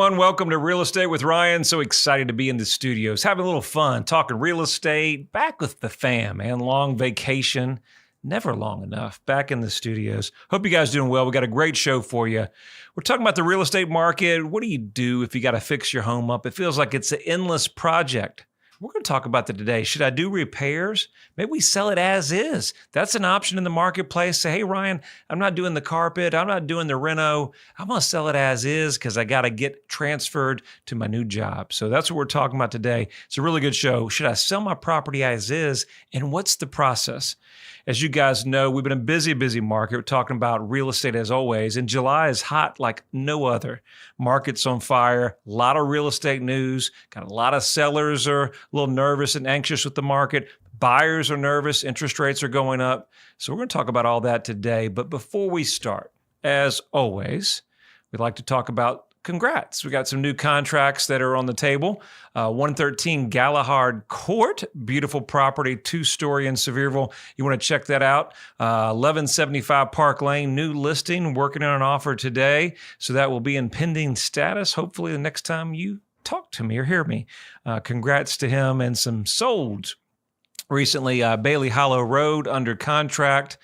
everyone. Welcome to Real Estate with Ryan. So excited to be in the studios, having a little fun, talking real estate, back with the fam, and long vacation. Never long enough. Back in the studios. Hope you guys are doing well. We got a great show for you. We're talking about the real estate market. What do you do if you got to fix your home up? It feels like it's an endless project. We're going to talk about that today. Should I do repairs? Maybe we sell it as is. That's an option in the marketplace. Say, hey, Ryan, I'm not doing the carpet. I'm not doing the reno. I'm going to sell it as is because I got to get transferred to my new job. So that's what we're talking about today. It's a really good show. Should I sell my property as is? And what's the process? As you guys know, we've been in a busy market. We're talking about real estate as always. And July is hot like no other. Market's on fire. A lot of real estate news. Got a lot of sellers are a little nervous and anxious with the market. Buyers are nervous. Interest rates are going up. So we're going to talk about all that today. But before we start, as always, we'd like to talk about congrats. We got some new contracts that are on the table. 113 Galahad Court, beautiful property, 2-story in Sevierville. You want to check that out. 1175 Park Lane, new listing, working on an offer today. So that will be in pending status. Hopefully the next time you talk to me or hear me. Congrats to him. And some sold recently. Bailey Hollow Road under contract.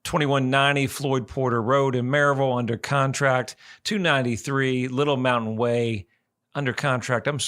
2190 Floyd Porter Road in Maryville under contract, 293 Little Mountain Way under contract, and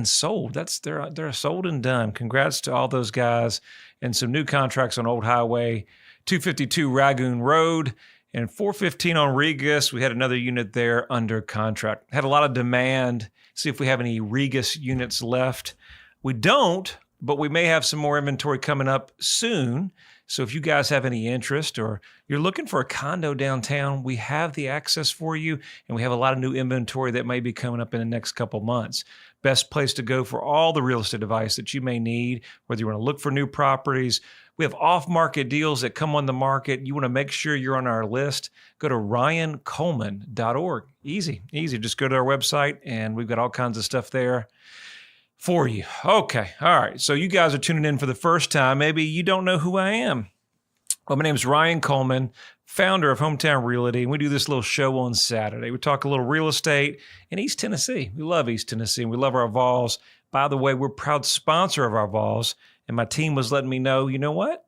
sold. They're sold and done. Congrats to all those guys. And some new contracts on Old Highway, 252 Ragoon Road and 415 on Regas. We had another unit there under contract. Had a lot of demand. See if we have any Regas units left. We don't, but we may have some more inventory coming up soon. So if you guys have any interest or you're looking for a condo downtown, we have the access for you, and we have a lot of new inventory that may be coming up in the next couple months. Best place to go for all the real estate advice that you may need, whether you want to look for new properties. We have off-market deals that come on the market. You want to make sure you're on our list. Go to ryancoleman.org. Easy. Just go to our website, and we've got all kinds of stuff there for you. Okay. All right. So you guys are tuning in for the first time. Maybe you don't know who I am. Well, my name is Ryan Coleman, founder of Hometown Realty. And we do this little show on Saturday. We talk a little real estate in East Tennessee. We love East Tennessee and we love our Vols. By the way, we're a proud sponsor of our Vols. And my team was letting me know, you know what?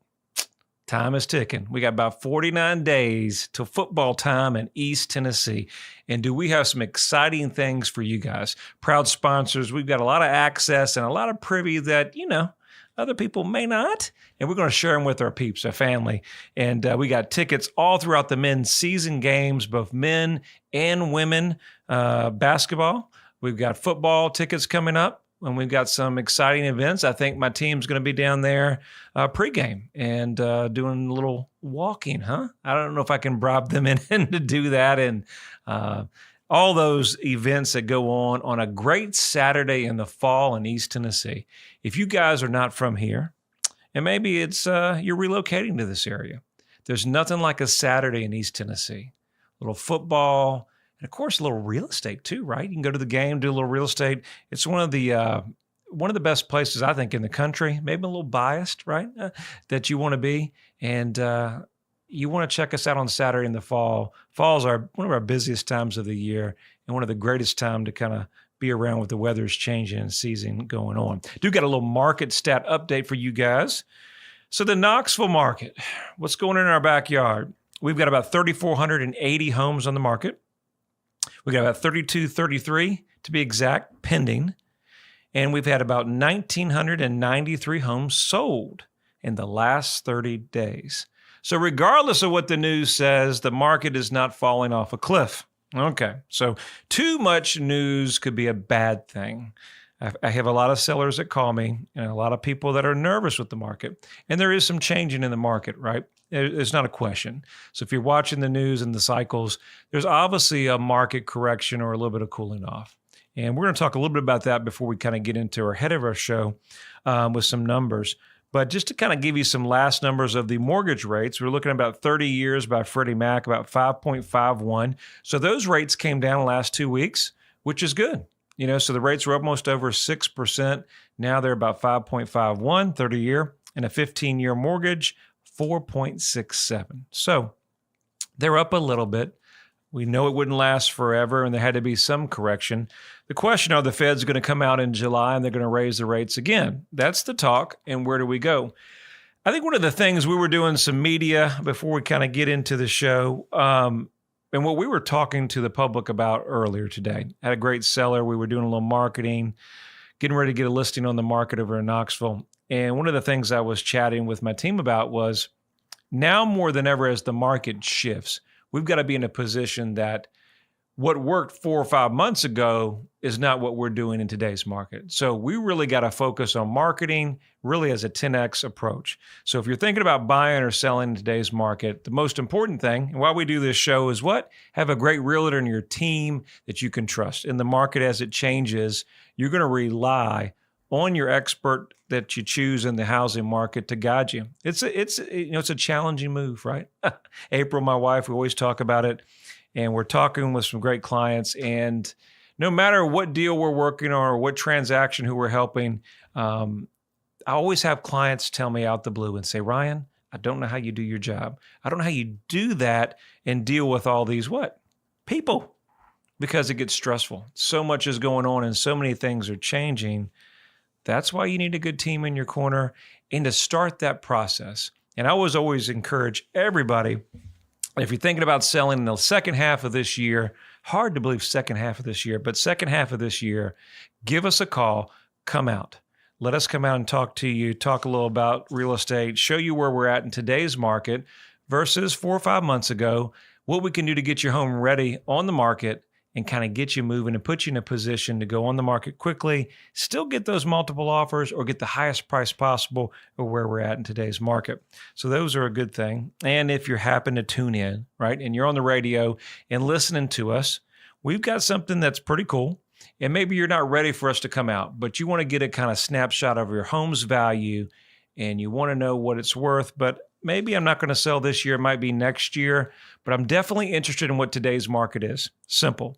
Time is ticking. We got about 49 days till football time in East Tennessee. And do we have some exciting things for you guys? Proud sponsors. We've got a lot of access and a lot of privy that, other people may not. And we're going to share them with our peeps, our family. And we got tickets all throughout the men's season games, both men and women basketball. We've got football tickets coming up. And we've got some exciting events. I think my team's going to be down there pregame and doing a little walking, I don't know if I can bribe them in to do that. And all those events that go on a great Saturday in the fall in East Tennessee. If you guys are not from here, and maybe it's you're relocating to this area, there's nothing like a Saturday in East Tennessee. A little football, and of course, a little real estate too, right? You can go to the game, do a little real estate. It's one of the best places, I think, in the country. Maybe a little biased, right? That you want to be. And you want to check us out on Saturday in the fall. Fall's one of our busiest times of the year and one of the greatest time to kind of be around with the weather's changing and season going on. Do got a little market stat update for you guys. So the Knoxville market, what's going on in our backyard? We've got about 3,480 homes on the market. We got about 3233 to be exact, pending. And we've had about 1,993 homes sold in the last 30 days. So regardless of what the news says, the market is not falling off a cliff. Okay, so too much news could be a bad thing. I have a lot of sellers that call me and a lot of people that are nervous with the market. And there is some changing in the market, right? It's not a question. So if you're watching the news and the cycles, there's obviously a market correction or a little bit of cooling off. And we're going to talk a little bit about that before we kind of get into our head of our show with some numbers. But just to kind of give you some last numbers of the mortgage rates, we're looking at about 30 years by Freddie Mac, about 5.51. So those rates came down the last 2 weeks, which is good. So the rates were almost over 6%. Now they're about 5.51, 30-year, and a 15-year mortgage, 4.67. So they're up a little bit. We know it wouldn't last forever, and there had to be some correction. The question, are the Fed's going to come out in July and they're going to raise the rates again? That's the talk. And where do we go? I think one of the things, we were doing some media before we kind of get into the show, and what we were talking to the public about earlier today. Had a great seller. We were doing a little marketing, getting ready to get a listing on the market over in Knoxville. And one of the things I was chatting with my team about was, now more than ever, as the market shifts, we've got to be in a position that what worked 4 or 5 months ago is not what we're doing in today's market. So we really got to focus on marketing really as a 10X approach. So if you're thinking about buying or selling in today's market, the most important thing, and why we do this show, is what? Have a great realtor in your team that you can trust. In the market as it changes, you're going to rely on your expert that you choose in the housing market to guide you. It's a challenging move, right? April, my wife, we always talk about it. And we're talking with some great clients, and no matter what deal we're working on or what transaction, who we're helping, I always have clients tell me out the blue and say, Ryan, I don't know how you do your job. I don't know how you do that and deal with all these people, because it gets stressful. So much is going on and so many things are changing. That's why you need a good team in your corner and to start that process. And I always encourage everybody, if you're thinking about selling in the second half of this year, hard to believe second half of this year, but second half of this year, give us a call, come out. Let us come out and talk to you, talk a little about real estate, show you where we're at in today's market versus 4 or 5 months ago, what we can do to get your home ready on the market and kind of get you moving and put you in a position to go on the market quickly, still get those multiple offers or get the highest price possible or where we're at in today's market. So those are a good thing. And if you happen to tune in, right, and you're on the radio and listening to us, we've got something that's pretty cool. And maybe you're not ready for us to come out, but you want to get a kind of snapshot of your home's value and you want to know what it's worth, but maybe I'm not going to sell this year, it might be next year, but I'm definitely interested in what today's market is. Simple.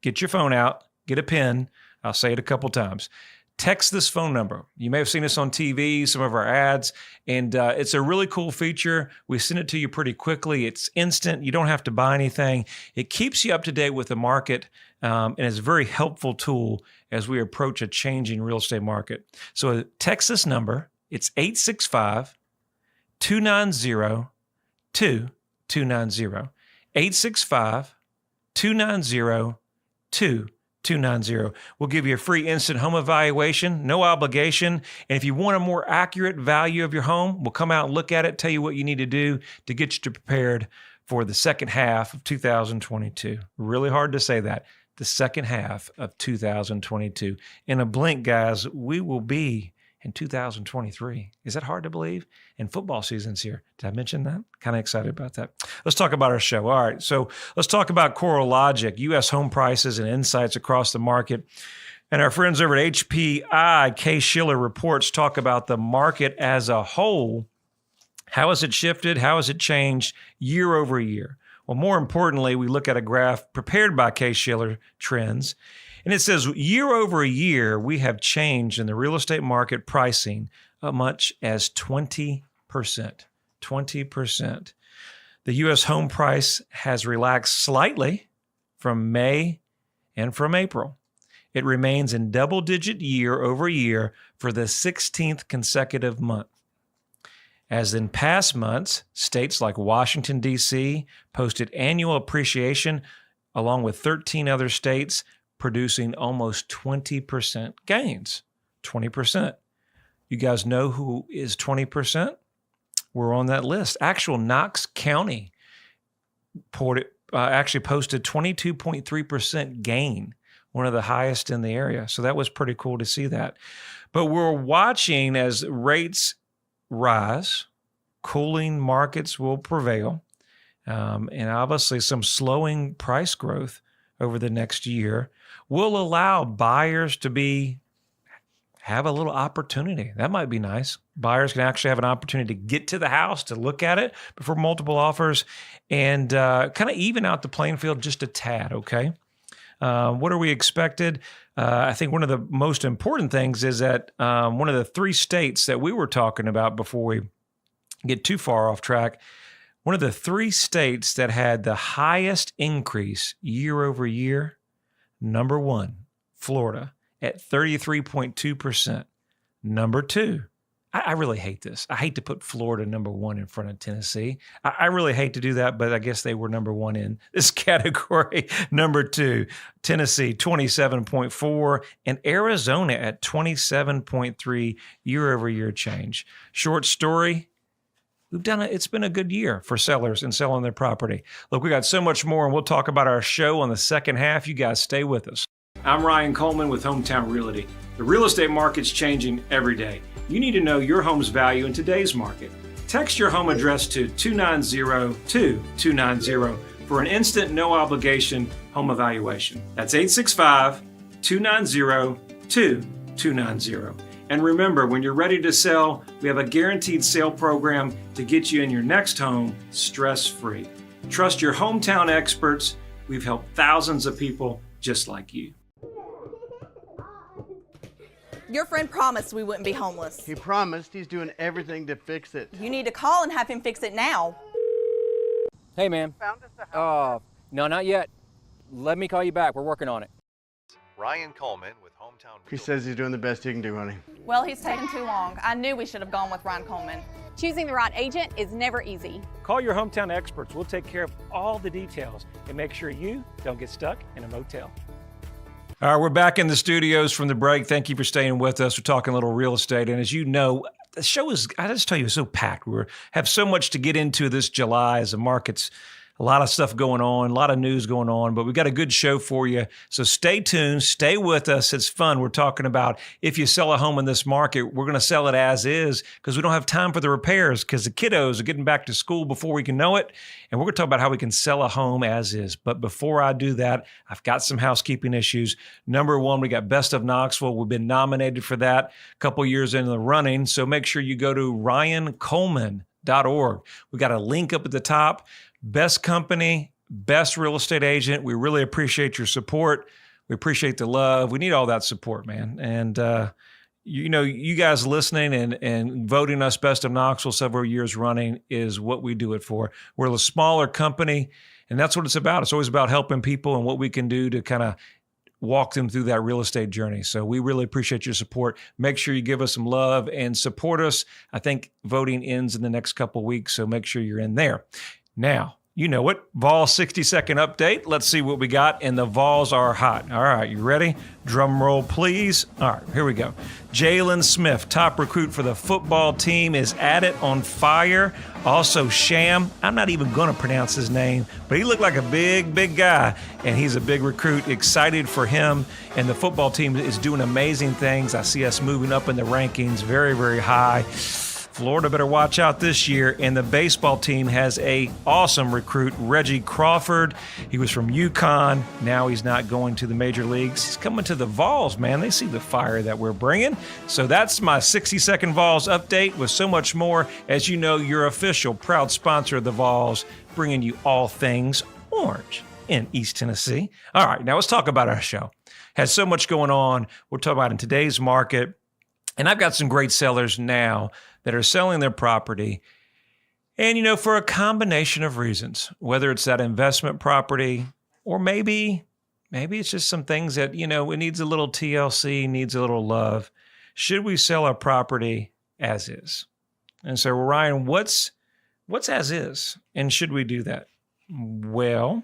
Get your phone out, get a pen. I'll say it a couple times. Text this phone number. You may have seen us on TV, some of our ads, and it's a really cool feature. We send it to you pretty quickly. It's instant. You don't have to buy anything. It keeps you up to date with the market, and it's a very helpful tool as we approach a changing real estate market. So text this number. It's 865-290-2290. 865-290-2290. We'll give you a free instant home evaluation, no obligation. And if you want a more accurate value of your home, we'll come out and look at it, tell you what you need to do to get you prepared for the second half of 2022. Really hard to say that. The second half of 2022. In a blink, guys, we will be in 2023. Is that hard to believe? And football season's here. Did I mention that? Kind of excited about that. Let's talk about our show. All right, so let's talk about CoreLogic, U.S. home prices and insights across the market. And our friends over at HPI, Case-Shiller Reports, talk about the market as a whole. How has it shifted? How has it changed year over year? Well, more importantly, we look at a graph prepared by Case-Shiller Trends. And it says year over year, we have changed in the real estate market pricing as much as 20%. 20%. The U.S. home price has relaxed slightly from May and from April. It remains in double-digit year over year for the 16th consecutive month. As in past months, states like Washington, D.C. posted annual appreciation along with 13 other states producing almost 20% gains. 20%. You guys know who is 20%? We're on that list. Actual Knox County actually posted 22.3% gain, one of the highest in the area. So that was pretty cool to see that. But we're watching as rates rise, cooling markets will prevail, and obviously some slowing price growth over the next year will allow buyers to have a little opportunity. That might be nice. Buyers can actually have an opportunity to get to the house, to look at it before multiple offers, and kind of even out the playing field just a tad, okay? What are we expected? I think one of the most important things is that one of the 3 states that we were talking about before we get too far off track, one of the 3 states that had the highest increase year over year, number 1, Florida at 33.2%. Number 2. I really hate this. I hate to put Florida number 1 in front of Tennessee. I really hate to do that, but I guess they were number 1 in this category. Number 2, Tennessee, 27.4, and Arizona at 27.3 year-over-year change. Short story, we've done it. It's been a good year for sellers and selling their property. Look, we got so much more, and we'll talk about our show on the second half. You guys stay with us. I'm Ryan Coleman with Hometown Realty. The real estate market's changing every day. You need to know your home's value in today's market. Text your home address to 290-2290 for an instant, no obligation home evaluation. That's 865-290-2290. And remember, when you're ready to sell, we have a guaranteed sale program to get you in your next home stress-free. Trust your hometown experts. We've helped thousands of people just like you. Your friend promised we wouldn't be homeless. He promised. He's doing everything to fix it. You need to call and have him fix it now. Hey, man. Found us a house. No, not yet. Let me call you back. We're working on it. Ryan Coleman with Hometown He says he's doing the best he can do, honey. Well, he's taking too long. I knew we should have gone with Ryan Coleman. Choosing the right agent is never easy. Call your hometown experts. We'll take care of all the details and make sure you don't get stuck in a motel. All right, we're back in the studios from the break. Thank you for staying with us. We're talking a little real estate. And as you know, the show is, I just tell you, it's so packed. We have so much to get into this July as the market's a lot of stuff going on, a lot of news going on, but we've got a good show for you. So stay tuned, stay with us. It's fun. We're talking about if you sell a home in this market, we're going to sell it as is because we don't have time for the repairs because the kiddos are getting back to school before we can know it. And we're going to talk about how we can sell a home as is. But before I do that, I've got some housekeeping issues. Number 1, we got Best of Knoxville. We've been nominated for that a couple years into the running. So make sure you go to ryancoleman.org. We got a link up at the top. Best company, best real estate agent. We really appreciate your support. We appreciate the love. We need all that support, man. And, you guys listening and voting us Best of Knoxville several years running is what we do it for. We're a smaller company, and that's what it's about. It's always about helping people and what we can do to kind of walk them through that real estate journey. So we really appreciate your support. Make sure you give us some love and support us. I think voting ends in the next couple of weeks, so make sure you're in there. Now, you know it, Vol 60-second update. Let's see what we got, and the Vols are hot. All right, you ready? Drum roll, please. All right, here we go. Jalen Smith, top recruit for the football team, is at it on fire. Also, Sham, I'm not even going to pronounce his name, but he looked like a big guy, and he's a big recruit. Excited for him, and the football team is doing amazing things. I see us moving up in the rankings very, very high. Florida better watch out this year. And the baseball team has a awesome recruit, Reggie Crawford. He was from UConn. Now he's not going to the major leagues. He's coming to the Vols, man. They see the fire that we're bringing. So that's my 60-second Vols update with so much more. As you know, your official proud sponsor of the Vols, bringing you all things orange in East Tennessee. All right, now let's talk about our show. Has so much going on. We're talking about in today's market. And I've got some great sellers now that are selling their property. And, for a combination of reasons, whether it's that investment property or maybe it's just some things that, it needs a little TLC, needs a little love. Should we sell our property as is? And so, Ryan, what's as is? And should we do that? Well,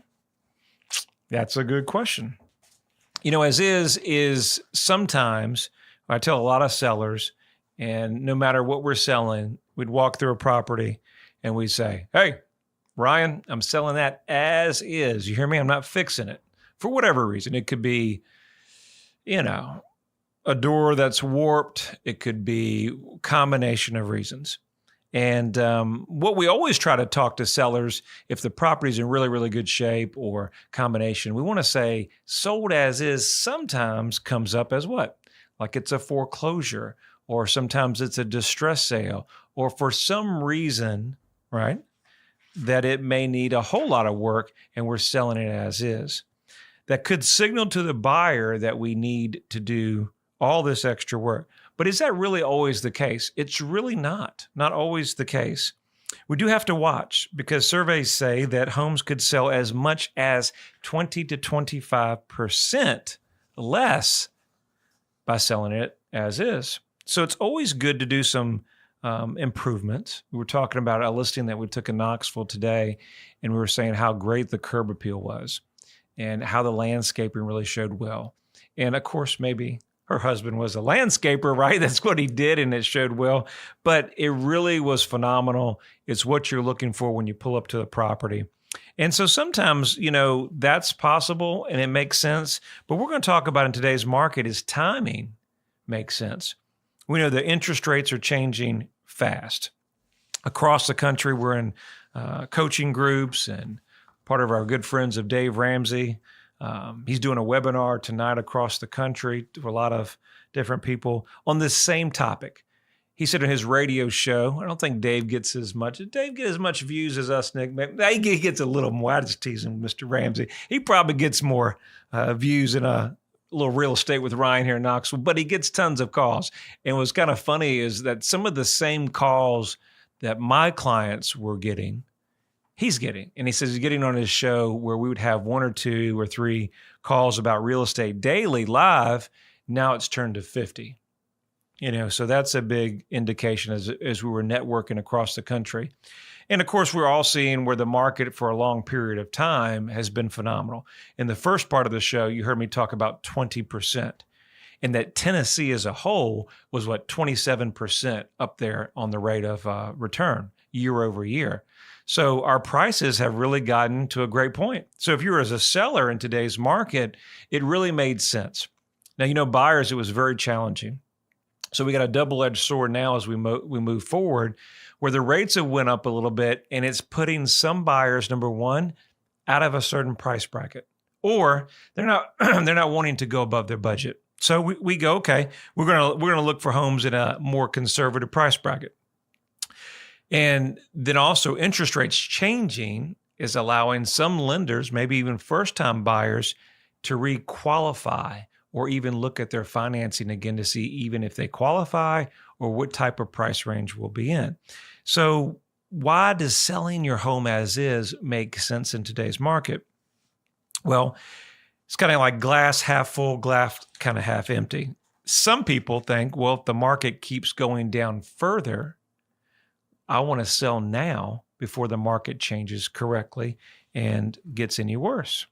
that's a good question. As is sometimes I tell a lot of sellers, and no matter what we're selling, we'd walk through a property and we'd say, hey, Ryan, I'm selling that as is. You hear me? I'm not fixing it for whatever reason. It could be, a door that's warped. It could be a combination of reasons. And what we always try to talk to sellers, if the property's in really, really good shape or combination, we want to say sold as is sometimes comes up as what? Like it's a foreclosure, or sometimes it's a distress sale, or for some reason, right, that it may need a whole lot of work and we're selling it as is. That could signal to the buyer that we need to do all this extra work. But is that really always the case? It's really not always the case. We do have to watch because surveys say that homes could sell as much as 20 to 25% less by selling it as is. So it's always good to do some improvements. We were talking about a listing that we took in Knoxville today, and we were saying how great the curb appeal was and how the landscaping really showed well. And of course, maybe her husband was a landscaper, right? That's what he did, and it showed well. But it really was phenomenal. It's what you're looking for when you pull up to the property. And so sometimes, that's possible and it makes sense. But we're going to talk about in today's market is timing makes sense. We know the interest rates are changing fast. Across the country, we're in coaching groups, and part of our good friends of Dave Ramsey. He's doing a webinar tonight across the country to a lot of different people on this same topic. He said in his radio show, I don't think Dave gets as much. Dave get as much views as us, Nick. He gets a little more. I just teasing Mr. Ramsey. He probably gets more views in a little real estate with Ryan here in Knoxville, but he gets tons of calls. And what's kind of funny is that some of the same calls that my clients were getting, he's getting. And he says he's getting on his show where we would have 1 or 2 or 3 calls about real estate daily live. Now it's turned to 50. So that's a big indication as we were networking across the country. And of course, we're all seeing where the market for a long period of time has been phenomenal. In the first part of the show, you heard me talk about 20%. And that Tennessee as a whole was 27% up there on the rate of return year over year. So our prices have really gotten to a great point. So if you're as a seller in today's market, it really made sense. Now, buyers, it was very challenging. So we got a double-edged sword now as we move forward, where the rates have went up a little bit, and it's putting some buyers, number one, out of a certain price bracket, or they're not wanting to go above their budget. So we go, okay, we're gonna look for homes in a more conservative price bracket. And then also interest rates changing is allowing some lenders, maybe even first-time buyers, to re-qualify or even look at their financing again to see even if they qualify or what type of price range we'll be in. So why does selling your home as is make sense in today's market? Well, it's kind of like glass half full, glass kind of half empty. Some people think, well, if the market keeps going down further, I want to sell now before the market changes correctly and gets any worse.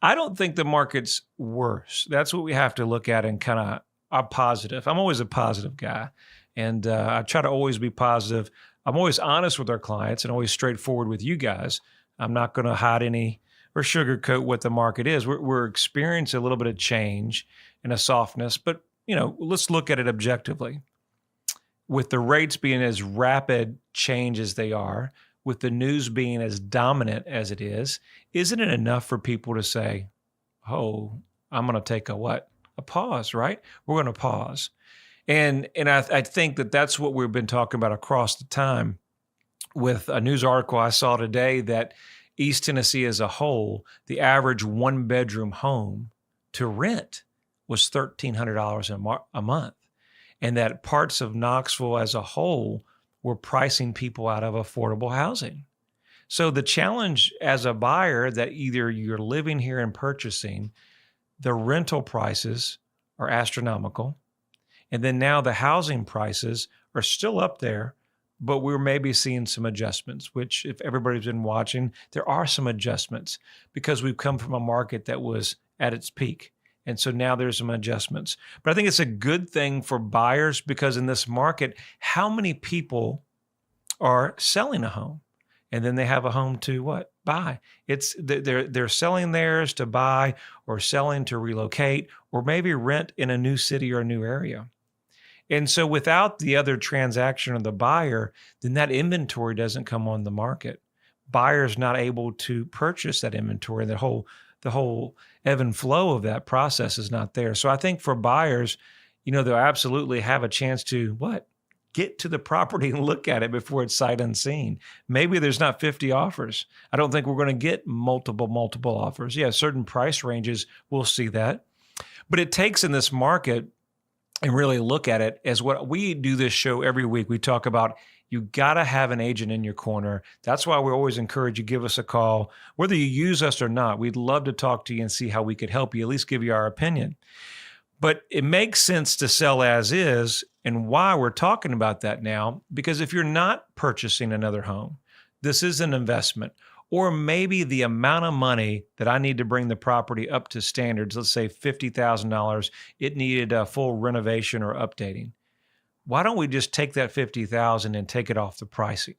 I don't think the market's worse. That's what we have to look at and kind of are positive. I'm always a positive guy, and I try to always be positive. I'm always honest with our clients and always straightforward with you guys. I'm not going to hide any or sugarcoat what the market is. We're experiencing a little bit of change and a softness, but let's look at it objectively. With the rates being as rapid change as they are, with the news being as dominant as it is, isn't it enough for people to say, oh, I'm going to take a pause, right? We're going to pause. And I think that's what we've been talking about across the time. With a news article I saw today that East Tennessee as a whole, the average 1-bedroom home to rent was $1,300 a month. And that parts of Knoxville as a whole were pricing people out of affordable housing. So the challenge as a buyer that either you're living here and purchasing, the rental prices are astronomical. And then now the housing prices are still up there, but we're maybe seeing some adjustments, which if everybody's been watching, there are some adjustments because we've come from a market that was at its peak. And so now there's some adjustments. But I think it's a good thing for buyers because in this market, how many people are selling a home? And then they have a home to buy. They're selling theirs to buy or selling to relocate or maybe rent in a new city or a new area. And so without the other transaction of the buyer, then that inventory doesn't come on the market. Buyer's not able to purchase that inventory. The whole ebb and flow of that process is not there. So I think for buyers, they'll absolutely have a chance to get to the property and look at it before it's sight unseen. Maybe there's not 50 offers. I don't think we're going to get multiple offers. Yeah, certain price ranges, we'll see that. But it takes in this market and really look at it as what we do this show every week. We talk about You got to have an agent in your corner. That's why we always encourage you, give us a call. Whether you use us or not, we'd love to talk to you and see how we could help you, at least give you our opinion. But it makes sense to sell as is, and why we're talking about that now, because if you're not purchasing another home, this is an investment, or maybe the amount of money that I need to bring the property up to standards, let's say $50,000, it needed a full renovation or updating. Why don't we just take that $50,000 and take it off the pricing?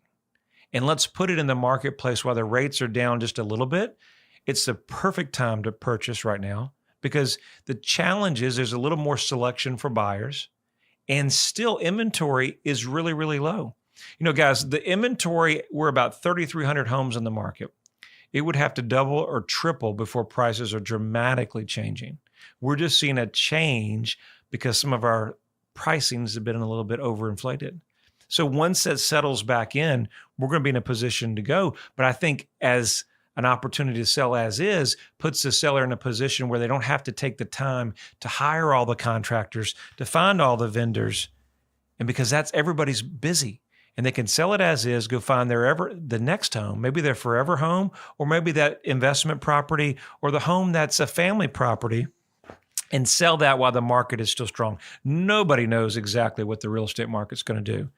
And let's put it in the marketplace while the rates are down just a little bit. It's the perfect time to purchase right now, because the challenge is there's a little more selection for buyers, and still inventory is really, really low. You know, guys, the inventory, we're about 3,300 homes in the market. It would have to double or triple before prices are dramatically changing. We're just seeing a change because some of our pricings have been a little bit overinflated. So once that settles back in, we're going to be in a position to go. But I think as an opportunity to sell as is puts the seller in a position where they don't have to take the time to hire all the contractors, to find all the vendors. And because everybody's busy, and they can sell it as is, go find the next home, maybe their forever home, or maybe that investment property, or the home that's a family property, and sell that while the market is still strong. Nobody knows exactly what the real estate market's going to do.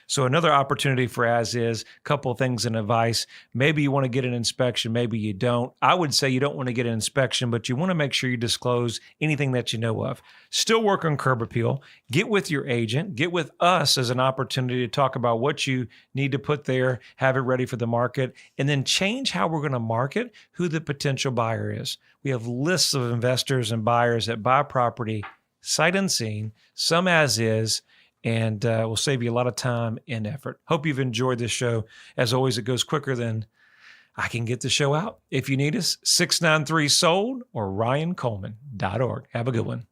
So another opportunity for as is, couple of things in advice. Maybe you want to get an inspection, maybe you don't. I would say you don't want to get an inspection, but you want to make sure you disclose anything that you know of. Still work on curb appeal. Get with your agent. Get with us as an opportunity to talk about what you need to put there, have it ready for the market, and then change how we're going to market who the potential buyer is. We have lists of investors and buyers that buy property sight unseen, some as is, and will save you a lot of time and effort. Hope you've enjoyed this show. As always, it goes quicker than I can get the show out. If you need us, 693-SOLD or RyanColeman.org. Have a good one.